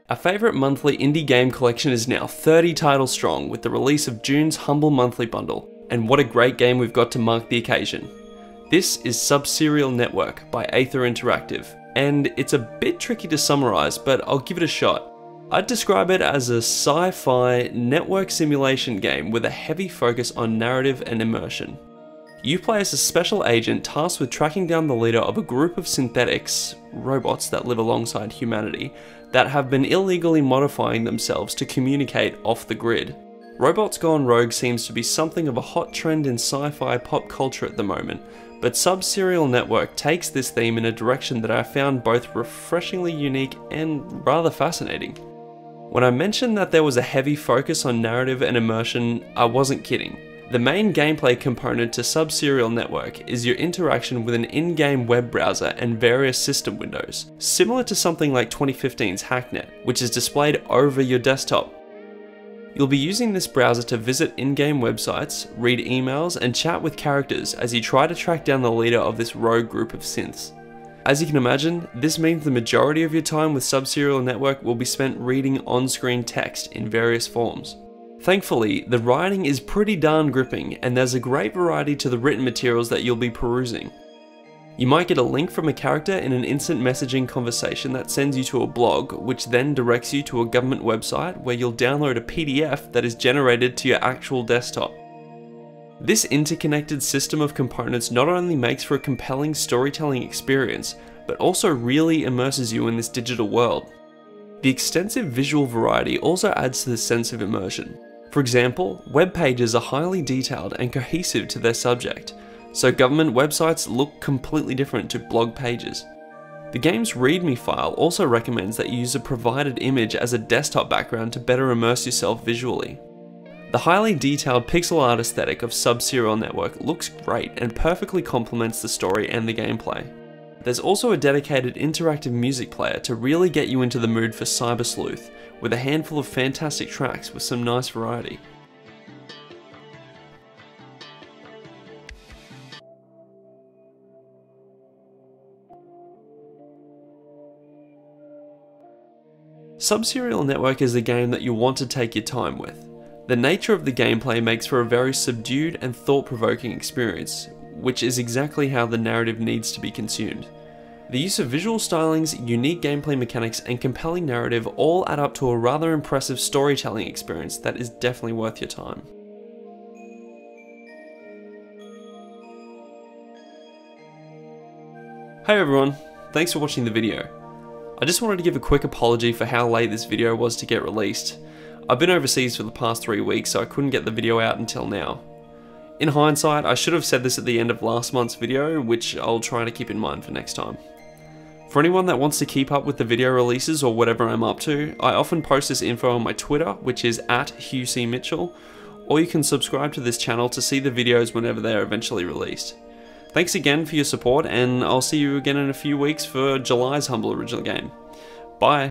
Our favourite monthly indie game collection is now 30 titles strong with the release of June's Humble Monthly Bundle, and what a great game we've got to mark the occasion. This is Subserial Network by Aether Interactive, and it's a bit tricky to summarise, but I'll give it a shot. I'd describe it as a sci-fi network simulation game with a heavy focus on narrative and immersion. You play as a special agent tasked with tracking down the leader of a group of synthetics, robots that live alongside humanity, that have been illegally modifying themselves to communicate off the grid. Robots gone rogue seems to be something of a hot trend in sci-fi pop culture at the moment, but Subserial Network takes this theme in a direction that I found both refreshingly unique and rather fascinating. When I mentioned that there was a heavy focus on narrative and immersion, I wasn't kidding. The main gameplay component to Subserial Network is your interaction with an in-game web browser and various system windows, similar to something like 2015's Hacknet, which is displayed over your desktop. You'll be using this browser to visit in-game websites, read emails, and chat with characters as you try to track down the leader of this rogue group of synths. As you can imagine, this means the majority of your time with Subserial Network will be spent reading on-screen text in various forms. Thankfully, the writing is pretty darn gripping, and there's a great variety to the written materials that you'll be perusing. You might get a link from a character in an instant messaging conversation that sends you to a blog, which then directs you to a government website where you'll download a PDF that is generated to your actual desktop. This interconnected system of components not only makes for a compelling storytelling experience, but also really immerses you in this digital world. The extensive visual variety also adds to this sense of immersion. For example, web pages are highly detailed and cohesive to their subject, so government websites look completely different to blog pages. The game's README file also recommends that you use a provided image as a desktop background to better immerse yourself visually. The highly detailed pixel art aesthetic of Subserial Network looks great and perfectly complements the story and the gameplay. There's also a dedicated interactive music player to really get you into the mood for cyber sleuth, with a handful of fantastic tracks with some nice variety. Subserial Network is a game that you want to take your time with. The nature of the gameplay makes for a very subdued and thought-provoking experience, which is exactly how the narrative needs to be consumed. The use of visual stylings, unique gameplay mechanics, and compelling narrative all add up to a rather impressive storytelling experience that is definitely worth your time. Hey everyone, thanks for watching the video. I just wanted to give a quick apology for how late this video was to get released. I've been overseas for the past 3 weeks, so I couldn't get the video out until now. In hindsight, I should have said this at the end of last month's video, which I'll try to keep in mind for next time. For anyone that wants to keep up with the video releases or whatever I'm up to, I often post this info on my Twitter, which is @hughcmitchell, or you can subscribe to this channel to see the videos whenever they're eventually released. Thanks again for your support, and I'll see you again in a few weeks for July's Humble Original Game. Bye!